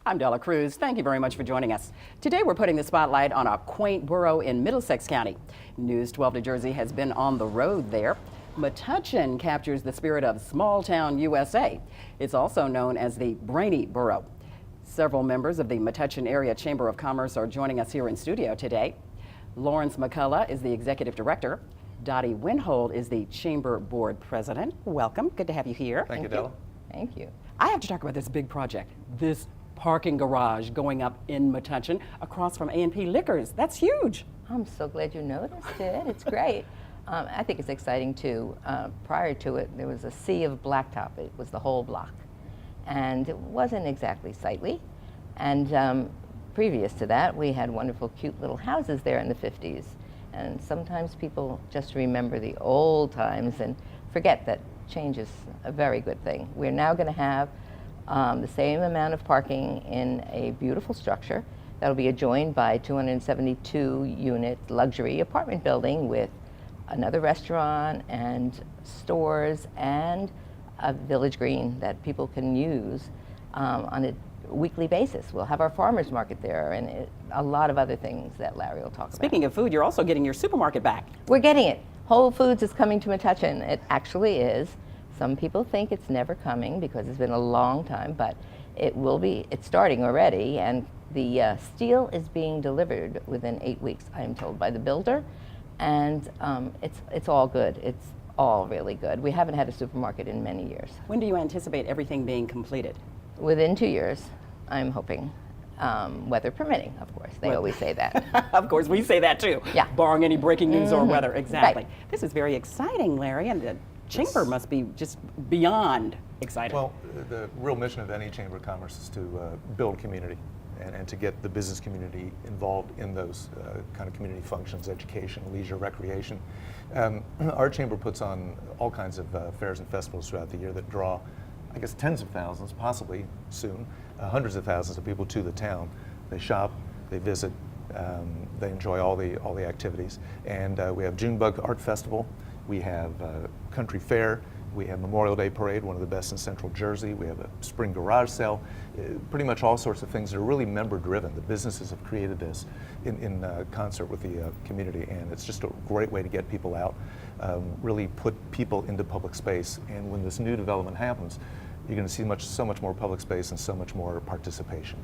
I'm Della Cruz. Thank you very much for joining us. Today we're putting the spotlight on a quaint borough in Middlesex County. News 12 New Jersey has been on the road there. Metuchen captures the spirit of small town USA. It's also known as the Brainy Borough. Several members of the Metuchen Area Chamber of Commerce are joining us here in studio today. Lawrence McCullough is the executive director. DOTTIE Winhold is the chamber board president. Welcome. Good to have you here. Thank you, Della. Thank you. I have to talk about this big project, this parking garage going up in Metuchen across from A&P Liquors. That's huge. I'm so glad you noticed it. It's great. I think it's exciting too. Prior to it, there was a sea of blacktop. It was the whole block. And it wasn't exactly sightly. And previous to that, we had wonderful, cute little houses there in the 50s. And sometimes people just remember the old times and forget that change is a very good thing. We're now going to have the same amount of parking in a beautiful structure that'll be adjoined by 272-unit luxury apartment building with another restaurant and stores and a village green that people can use on a weekly basis. We'll have our farmers market there and a lot of other things that Larry will talk about. Speaking of food, you're also getting your supermarket back. We're getting it. Whole Foods is coming to Metuchen. It actually is. Some people think it's never coming because it's been a long time, but it will be. It's starting already, and the steel is being delivered within 8 weeks, I am told, by the builder, and it's all good. It's all really good. We haven't had a supermarket in many years. When do you anticipate everything being completed? Within 2 years, I'm hoping. Weather permitting, of course. They always say that. Of course, we say that too. Yeah. Barring any breaking news or weather. Exactly. Right. This is very exciting, Larry, and the chamber must be just beyond excited. Well, the real mission of any Chamber of Commerce is to build community and to get the business community involved in those kind of community functions, education, leisure, recreation. Our chamber puts on all kinds of fairs and festivals throughout the year that draw, I guess, tens of thousands, possibly soon, hundreds of thousands of people to the town. They shop, they visit, they enjoy all the activities. And we have Junebug Art Festival, we have Country Fair, we have Memorial Day Parade, one of the best in Central Jersey, we have a spring garage sale, pretty much all sorts of things that are really member driven. The businesses have created this in concert with the community, and it's just a great way to get people out, really put people into public space. And when this new development happens, you're going to see so much more public space and so much more participation.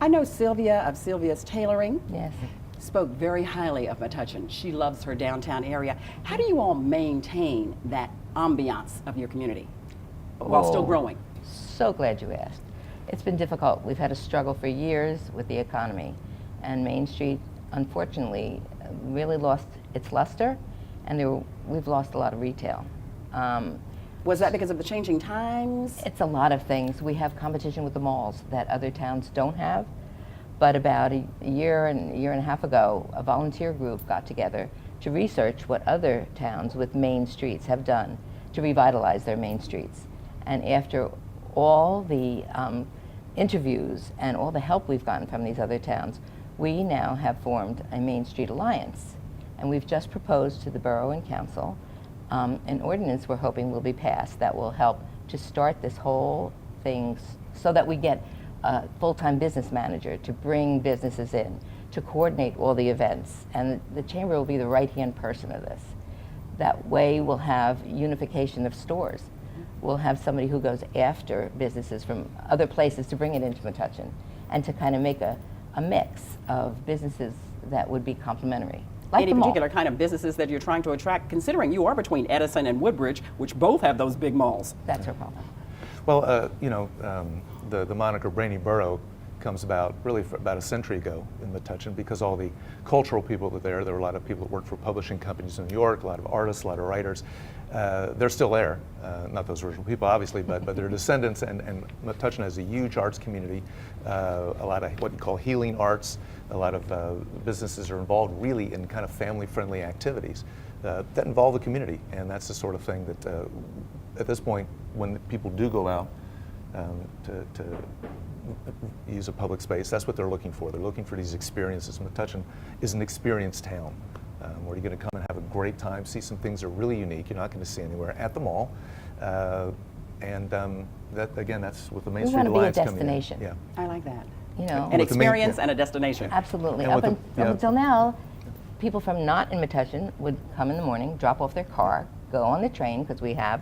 I know Sylvia of Sylvia's Tailoring. Yes. Spoke very highly of Metuchen. She loves her downtown area. How do you all maintain that ambiance of your community while still growing? So glad you asked. It's been difficult. We've had a struggle for years with the economy, and Main Street, unfortunately, really lost its luster, and we've lost a lot of retail. Was that because of the changing times? It's a lot of things. We have competition with the malls that other towns don't have. But about a year and a half ago, a volunteer group got together to research what other towns with main streets have done to revitalize their main streets. And after all the interviews and all the help we've gotten from these other towns, we now have formed a Main Street Alliance. And we've just proposed to the borough and council an ordinance we're hoping will be passed that will help to start this whole thing so that we get a full-time business manager to bring businesses in, to coordinate all the events, and the chamber will be the right-hand person of this. That way we'll have unification of stores. We'll have somebody who goes after businesses from other places to bring it into Metuchen, and to kind of make a mix of businesses that would be complementary. Like Any particular kind of businesses that you're trying to attract, considering you are between Edison and Woodbridge, which both have those big malls? That's our problem. Well, the moniker Brainy Borough comes about really about a century ago in Metuchen because all the cultural people that are there. There were a lot of people that worked for publishing companies in New York, a lot of artists, a lot of writers. They're still there, not those original people obviously, but their descendants, and Metuchen has a huge arts community, a lot of what you call healing arts. A lot of businesses are involved really in kind of family-friendly activities that involve the community, and that's the sort of thing that at this point, when people do go out to use a public space, that's what they're looking for. They're looking for these experiences. Metuchen is an experience town where you're going to come and have a great time, see some things that are really unique, you're not going to see anywhere at the mall. And that, again, that's with the Main We Street want to be a Alliance coming in. destination. Yeah. I like that. You know, An With the main- experience yeah. and a destination. absolutely. And Up, with the- up yeah. until now, people from not in Metuchen would come in the morning, drop off their car, go on the train, because we have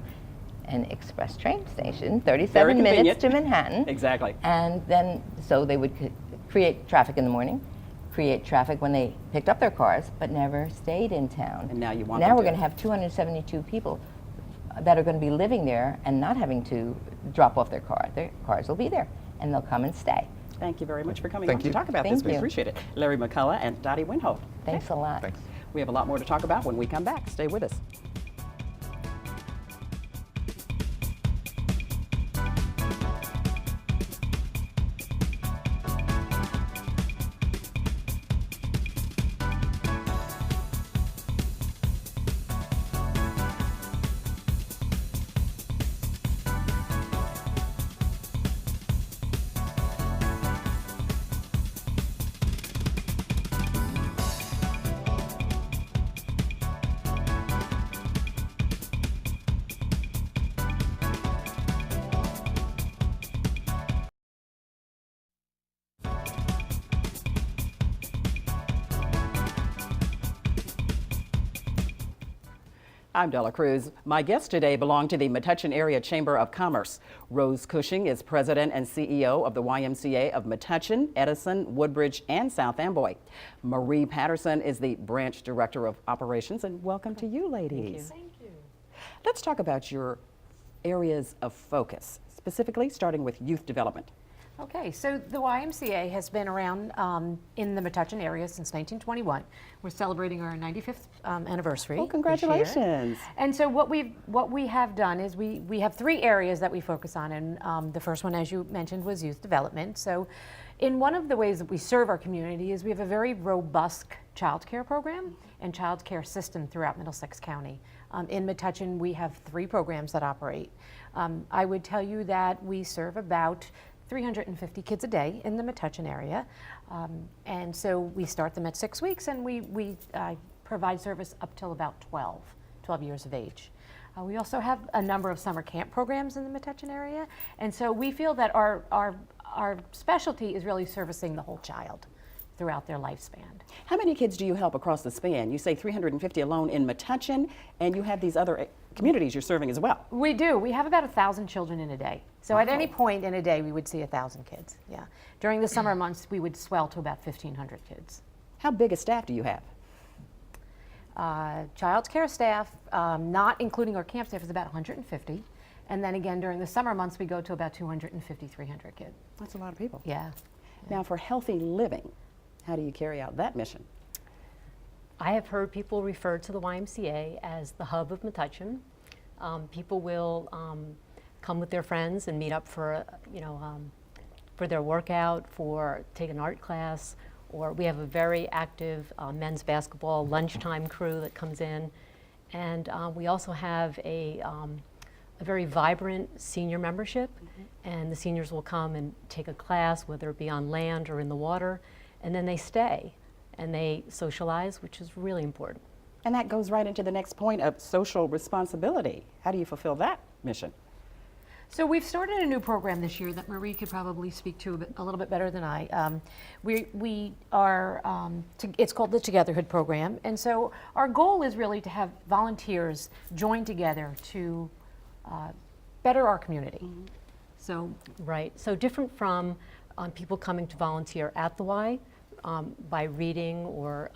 an express train station, 37 minutes convenient. to Manhattan. Exactly. And then, so they would create traffic in the morning, create traffic when they picked up their cars, but never stayed in town. And now you want Now them we're to. going to have 272 people that are going to be living there and not having to drop off their car. Their cars will be there, and they'll come and stay. Thank you very much for coming Thank on to you. talk about Thank this. We you. appreciate it. Larry McCullough and Dottie Winhold. Thanks a lot. Thanks. We have a lot more to talk about when we come back. Stay with us. I'm Della Cruz. My guest today belong to the Metuchen Area Chamber of Commerce. Rose Cushing is president and CEO of the YMCA of Metuchen, Edison, Woodbridge, and South Amboy. Marie Patterson is the branch director of operations, and welcome to you, ladies. Thank you. Let's talk about your areas of focus, specifically starting with youth development. Okay, so the YMCA has been around in the Metuchen area since 1921. We're celebrating our 95th anniversary. Oh, this year. congratulations. And so what we have done is we have 3 areas that we focus on, and the first one, as you mentioned, was youth development. So in one of the ways that we serve our community is we have a very robust child care program and child care system throughout Middlesex County. In Metuchen, we have 3 programs that operate. I would tell you that we serve about 350 kids a day in the Metuchen area. And so we start them at 6 weeks, and we provide service up till about 12 years of age. We also have a number of summer camp programs in the Metuchen area. And so we feel that our specialty is really servicing the whole child throughout their lifespan. How many kids do you help across the span? You say 350 alone in Metuchen, and you have these other communities you're serving as well. We do. We have about 1,000 children in a day. So at any point in a day, we would see 1,000 kids. Yeah. During the summer months, we would swell to about 1,500 kids. How big a staff do you have? Child care staff, not including our camp staff, is about 150. And then again, during the summer months, we go to about 250, 300 kids. That's a lot of people. Yeah. Now, for healthy living, how do you carry out that mission? I have heard people refer to the YMCA as the hub of Metuchen. People will come with their friends and meet up for, for their workout, for take an art class, or we have a very active men's basketball lunchtime crew that comes in, and we also have a very vibrant senior membership, and the seniors will come and take a class, whether it be on land or in the water, and then they stay and they socialize, which is really important. And that goes right into the next point of social responsibility. How do you fulfill that mission? So we've started a new program this year that Marie could probably speak to a little bit better than I. We are, it's called the Togetherhood Program. And so our goal is really to have volunteers join together to better our community. So Right, so different from people coming to volunteer at the Y by reading or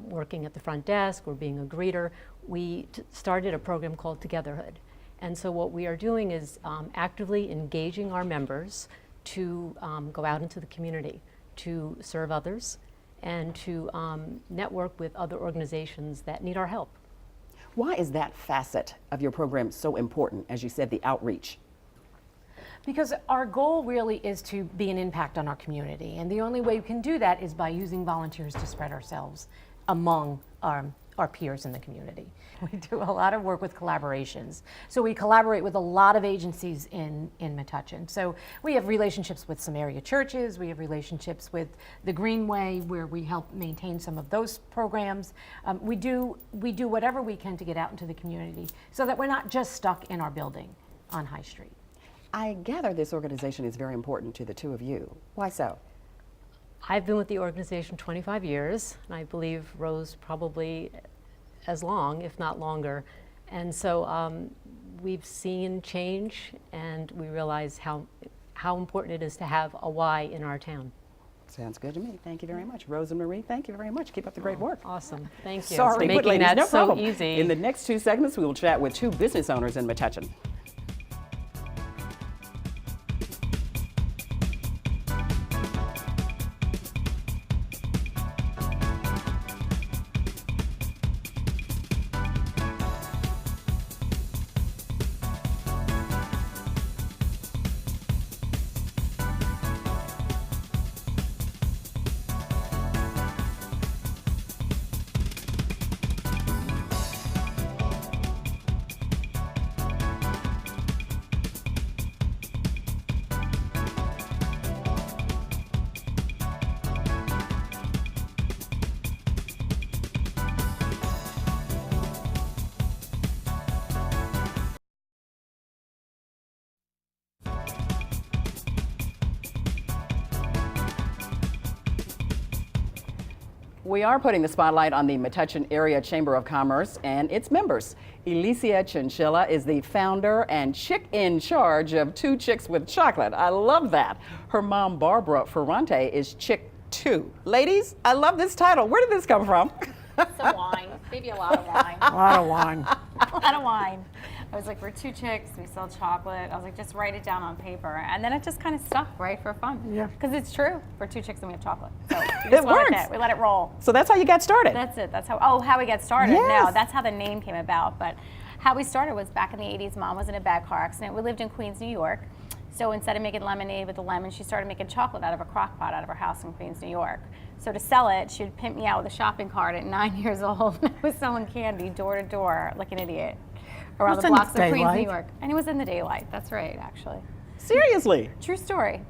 working at the front desk or being a greeter, we started a program called Togetherhood. And so what we are doing is actively engaging our members to go out into the community, to serve others, and to network with other organizations that need our help. Why is that facet of your program so important, as you said, the outreach? because our goal really is to be an impact on our community. And the only way we can do that is by using volunteers to spread ourselves among our peers in the community. We do a lot of work with collaborations. So we collaborate with a lot of agencies in Metuchen. So we have relationships with some area churches, we have relationships with the Greenway where we help maintain some of those programs. We do whatever we can to get out into the community so that we're not just stuck in our building. on High Street. I gather this organization is very important to the two of you. Why so? I've been with the organization 25 years, and I believe Rose probably as long, if not longer. And so we've seen change, and we realize how important it is to have a Y in our town. Sounds good to me. Thank you very much. Rose and Marie, thank you very much. Keep up the great work. Awesome. Thank you. Sorry, for but making ladies, that no so problem. easy. In the next 2 segments, we will chat with 2 business owners in Metuchen. We are putting the spotlight on the Metuchen Area Chamber of Commerce and its members. ELYISSIA Chincilla is the founder and chick in charge of 2 Chicks with Chocolate. I love that. Her mom, Barbara Ferrante, is Chick 2. Ladies, I love this title. Where did this come from? Some wine, maybe a lot of wine. A lot of wine. A lot of wine. I was like, we're 2 chicks, we sell chocolate. I was like, just write it down on paper. And then it just kind of stuck, right, for fun. Yeah. Because it's true. We're 2 chicks and we have chocolate. So we It just went with works. it. We let it roll. So that's how you got started. That's it. That's how we got started. Yes. No, that's how the name came about. But how we started was back in the 80s. Mom was in a bad car accident. We lived in Queens, New York. So instead of making lemonade with the lemon, she started making chocolate out of a crock pot out of her house in Queens, New York. So to sell it, she would pimp me out with a shopping cart at 9 years old. I was selling candy door to door like an idiot around Was the in the blocks of Queens, New daylight. York. And it was in the daylight. That's right, actually. Seriously. True story.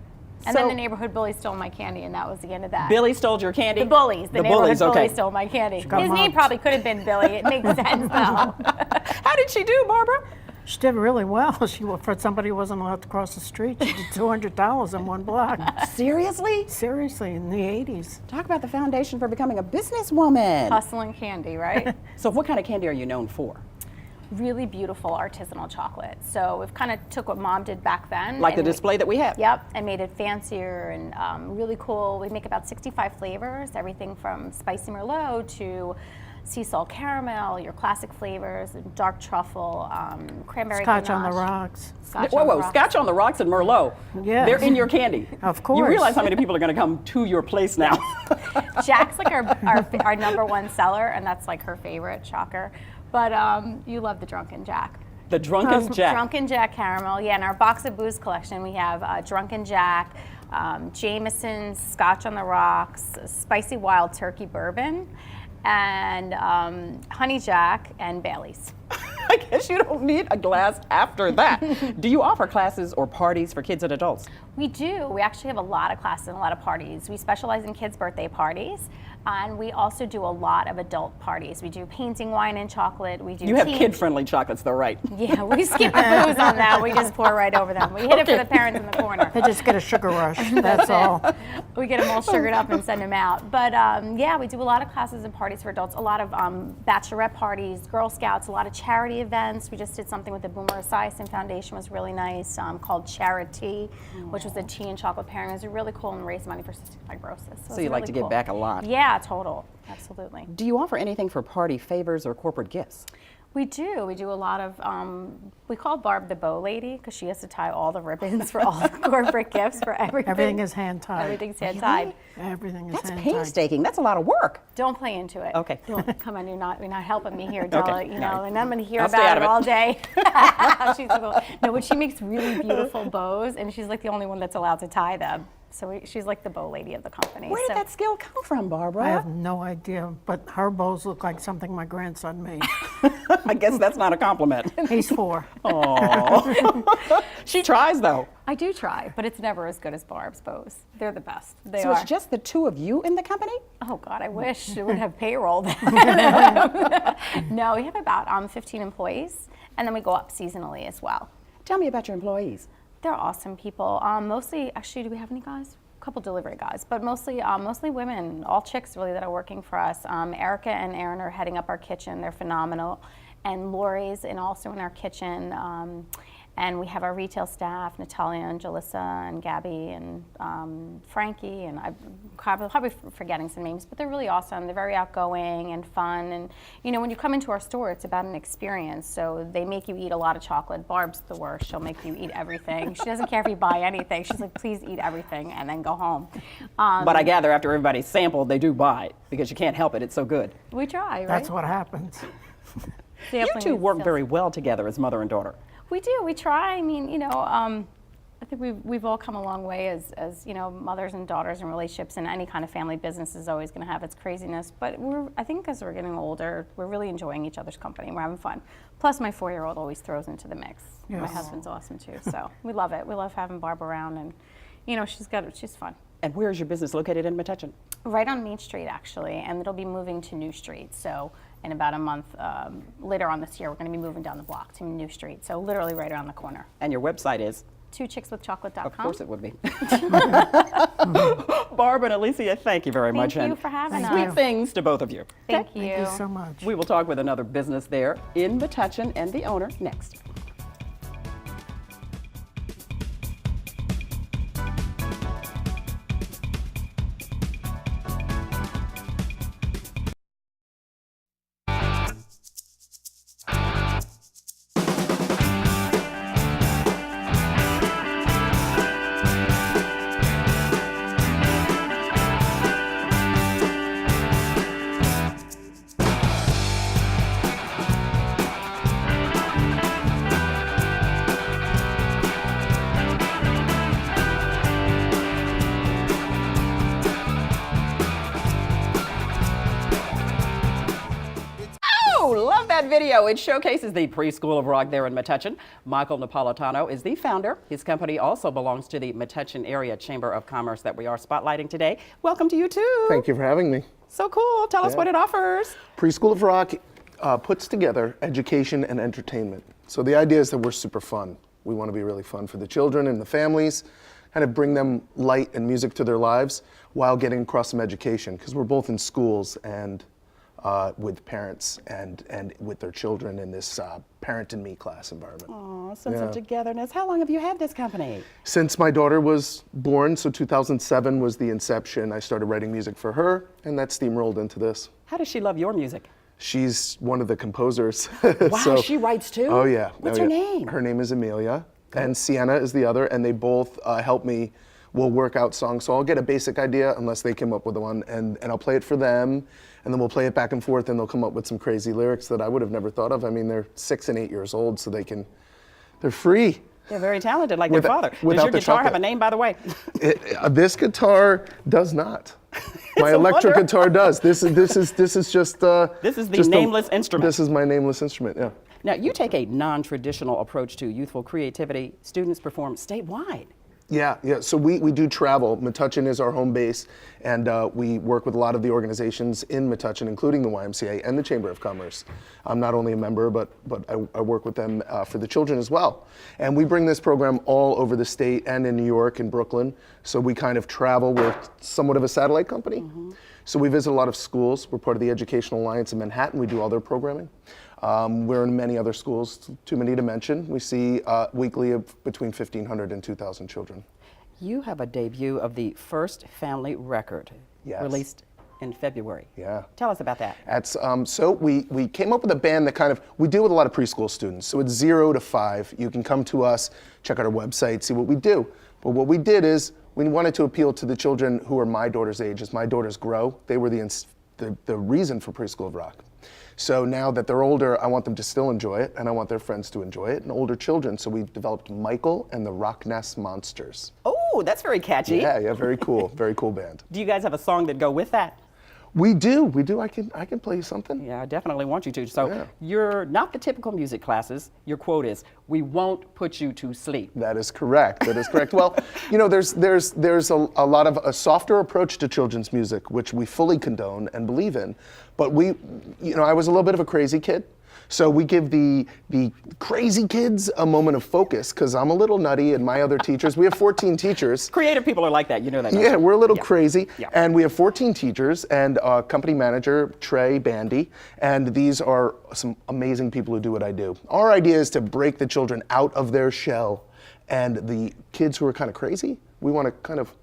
And So- then the neighborhood bully stole my candy, and that was the end of that. Billy stole your candy? The bullies. The bullies, neighborhood okay. bully stole my candy. got His name mobbed. probably could have been Billy. It makes sense, though. How did she do, Barbara? She did really well. She for somebody who wasn't allowed to cross the street. She did $200 in 1 block. Seriously? Seriously, in the 80s. Talk about the foundation for becoming a businesswoman. Hustling candy, right? So what kind of candy are you known for? Really beautiful artisanal chocolate. So we've kind of took what Mom did back then. Like the and we- display that we have? Yep, and made it fancier and really cool. We make about 65 flavors, everything from spicy Merlot to sea salt caramel, your classic flavors, dark truffle, cranberry Scotch on the ganache. rocks. Scotch Whoa, on the whoa, rocks. Scotch on the rocks and Merlot. Yes. They're in your candy. Of You course. realize how many people are going to come to your place now. Jack's like our #1 seller, and that's like her favorite, shocker. But you love the Drunken Jack. The Drunken Jack. Drunken Jack caramel, yeah. In our box of booze collection, we have Drunken Jack, Jameson, Scotch on the Rocks, Spicy Wild Turkey Bourbon, and Honey Jack and Bailey's. I guess you don't need a glass after that. Do you offer classes or parties for kids and adults? We do. We actually have a lot of classes and a lot of parties. We specialize in kids' birthday parties, and we also do a lot of adult parties. We do painting, wine, and chocolate. We do. You have tea. kid-friendly chocolates though, right? Yeah, we skip the booze on that. We just pour right over them. We hit it for the parents in the corner. They just get a sugar rush. That's all. We get them all sugared up and send them out. But yeah, we do a lot of classes and parties for adults, a lot of bachelorette parties, Girl Scouts, a lot of charity events. We just did something with the Boomer Esiason Foundation, was really nice, called Charity, which was a tea and chocolate pairing. It was really cool and raised money for cystic fibrosis. So you like to give back a lot. Yeah, total. Absolutely. Do you offer anything for party favors or corporate gifts? We do. We do a lot of, we call Barb the bow lady because she has to tie all the ribbons for all the corporate gifts for everything. Everything is hand tied. Everything's hand tied. Everything is That's hand tied. painstaking. That's a lot of work. Don't play into it. Okay. Come on, you're not helping me here, Della. Okay, You know, all right. and I'm going to hear I'll stay about out it of it. all day. She's so cool. No, but she makes really beautiful bows, and she's like the only one that's allowed to tie them. So she's like the bow lady of the company. Where did so. that skill come from, Barbara? I have no idea, but her bows look like something my grandson made. I guess that's not a compliment. He's 4. Oh. She tries though. I do try, but it's never as good as Barb's bows. They're the best. They So are. it's just the two of you in the company? Oh God, I wish it would have payroll. No, we have about 15 employees, and then we go up seasonally as well. Tell me about your employees. They're awesome people. Mostly, actually, do we have any guys? A couple delivery guys, but mostly women, all chicks really that are working for us. Erica and Aaron are heading up our kitchen. They're phenomenal. And Lori's also in our kitchen. And we have our retail staff, Natalia and Jalissa and Gabby and Frankie, and I'm probably forgetting some names, but they're really awesome. They're very outgoing and fun. And you know, when you come into our store, it's about an experience. So they make you eat a lot of chocolate. Barb's the worst. She'll make you eat everything. She doesn't care if you buy anything. She's like, please eat everything and then go home. But I gather after everybody's sampled, they do buy it because you can't help it. It's so good. We try, right? That's what happens. You two work very well together as mother and daughter. We do. We try. I mean, you know, I think we've all come a long way as you know, mothers and daughters in relationships, and any kind of family business is always going to have its craziness. But I think as we're getting older, we're really enjoying each other's company. We're having fun. Plus, my 4-year-old always throws into the mix. Yes. My husband's awesome too, so we love it. We love having Barb around, and you know, she's fun. And where is your business located in Metuchen? Right on Main Street, actually, and it'll be moving to New Street. So in about a month later on this year, we're going to be moving down the block to New Street. So literally right around the corner. And your website is? twochickswithchocolate.com. Of course it would be. Barb and Alicia, thank you very much. Thank you for having us. Sweet things to both of you. Thank you. Thank you so much. We will talk with another business there in Metuchen and the owner next. Love that video. It showcases the Preschool of Rock there in Metuchen. Michael Napolitano is the founder. His company also belongs to the Metuchen Area Chamber of Commerce that we are spotlighting today. Welcome to you too. Thank you for having me. So cool. Tell us what it offers. Preschool of Rock puts together education and entertainment. So the idea is that we're super fun. We want to be really fun for the children and the families, kind of bring them light and music to their lives while getting across some education, because we're both in schools and with parents and with their children in this Parent and Me class environment. Oh, sense of togetherness. How long have you had this company? Since my daughter was born, so 2007 was the inception. I started writing music for her, and that steamrolled into this. How does she love your music? She's one of the composers. Wow, she writes too? Oh yeah. What's her name? Her name is Amelia, and Sienna is the other, and they both help me. We'll work out songs, so I'll get a basic idea unless they come up with one, and I'll play it for them, and then we'll play it back and forth, and they'll come up with some crazy lyrics that I would have never thought of. I mean, they're 6 and 8 years old, so they're free. They're very talented, like their father. Does without your the guitar have a chocolate. name, by the way? This guitar does not. My electric wonder. guitar does. This is just. This is the nameless instrument. This is my nameless instrument. Yeah. Now, you take a non-traditional approach to youthful creativity. Students perform statewide. Yeah. So we do travel. Metuchen is our home base, and we work with a lot of the organizations in Metuchen, including the YMCA and the Chamber of Commerce. I'm not only a member, but I work with them for the children as well. And we bring this program all over the state and in New York and Brooklyn. So we kind of travel. We're somewhat of a satellite company. Mm-hmm. So we visit a lot of schools. We're part of the Educational Alliance in Manhattan. We do all their programming. We're in many other schools, too many to mention. We see weekly of between 1,500 and 2,000 children. You have a debut of the first family record, Yes. released in February. Yeah. Tell us about that. That's, so we came up with a band that we deal with a lot of preschool students. So it's 0 to 5. You can come to us, check out our website, see what we do. But what we did is we wanted to appeal to the children who are my daughter's age. As my daughters grow, they were the reason for Preschool of Rock. So now that they're older, I want them to still enjoy it, and I want their friends to enjoy it, and older children. So we've developed Michael and the Rock Nest Monsters. Oh, that's very catchy. Yeah, very cool. Very cool band. Do you guys have a song that go with that? We do. I can play you something. Yeah, I definitely want you to. So Yeah. you're not the typical music classes. Your quote is, "We won't put you to sleep." That is correct. Well, there's a lot of a softer approach to children's music, which we fully condone and believe in. But I was a little bit of a crazy kid. So we give the crazy kids a moment of focus, because I'm a little nutty and my other teachers, we have 14 teachers. Creative people are like that, you know that. don't Yeah, you? we're a little Yeah. crazy. Yeah. And we have 14 teachers and a company manager, Trey Bandy. And these are some amazing people who do what I do. Our idea is to break the children out of their shell. And the kids who are kind of crazy, we want to kind of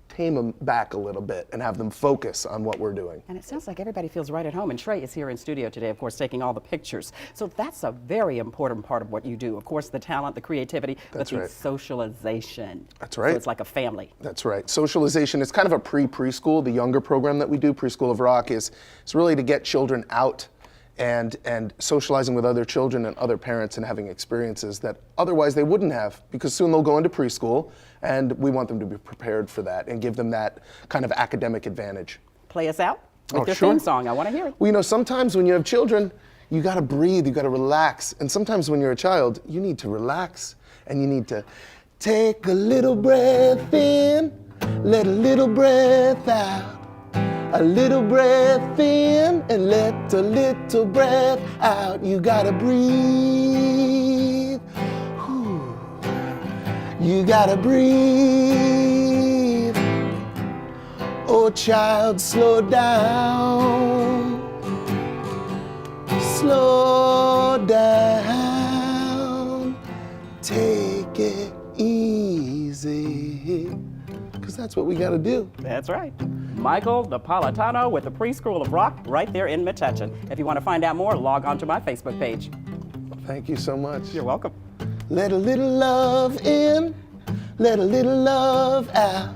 tame them back a little bit and have them focus on what we're doing. And it sounds like everybody feels right at home. And Trey is here in studio today, of course, taking all the pictures. So that's a very important part of what you do. Of course, the talent, the creativity, That's but the right. socialization. That's right. So it's like a family. That's right. Socialization is kind of a preschool. The younger program that we do, Preschool of Rock, is really to get children out and socializing with other children and other parents and having experiences that otherwise they wouldn't have, because soon they'll go into preschool, and we want them to be prepared for that and give them that kind of academic advantage. Play us out with Oh, your sure. theme song. I want to hear it. Well, you know, sometimes when you have children, you got to breathe, you got to relax. And sometimes when you're a child, you need to relax and you need to take a little breath in, let a little breath out. A little breath in and let a little breath out. You got to breathe. Whew. You got to breathe. Oh, child, slow down. Slow down. Take it easy. Because that's what we got to do. That's right. Michael Napolitano with the Preschool of Rock right there in Metuchen. If you want to find out more, log on to my Facebook page. Thank you so much. You're welcome. Let a little love in, let a little love out.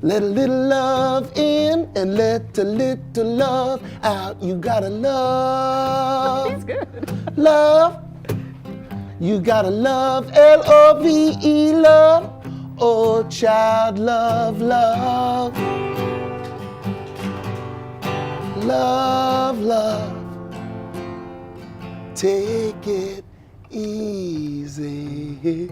Let a little love in and let a little love out. You gotta love. He's good. Love. You gotta love, L-O-V-E, love. Oh, child, love, love. Love, love. Take it easy.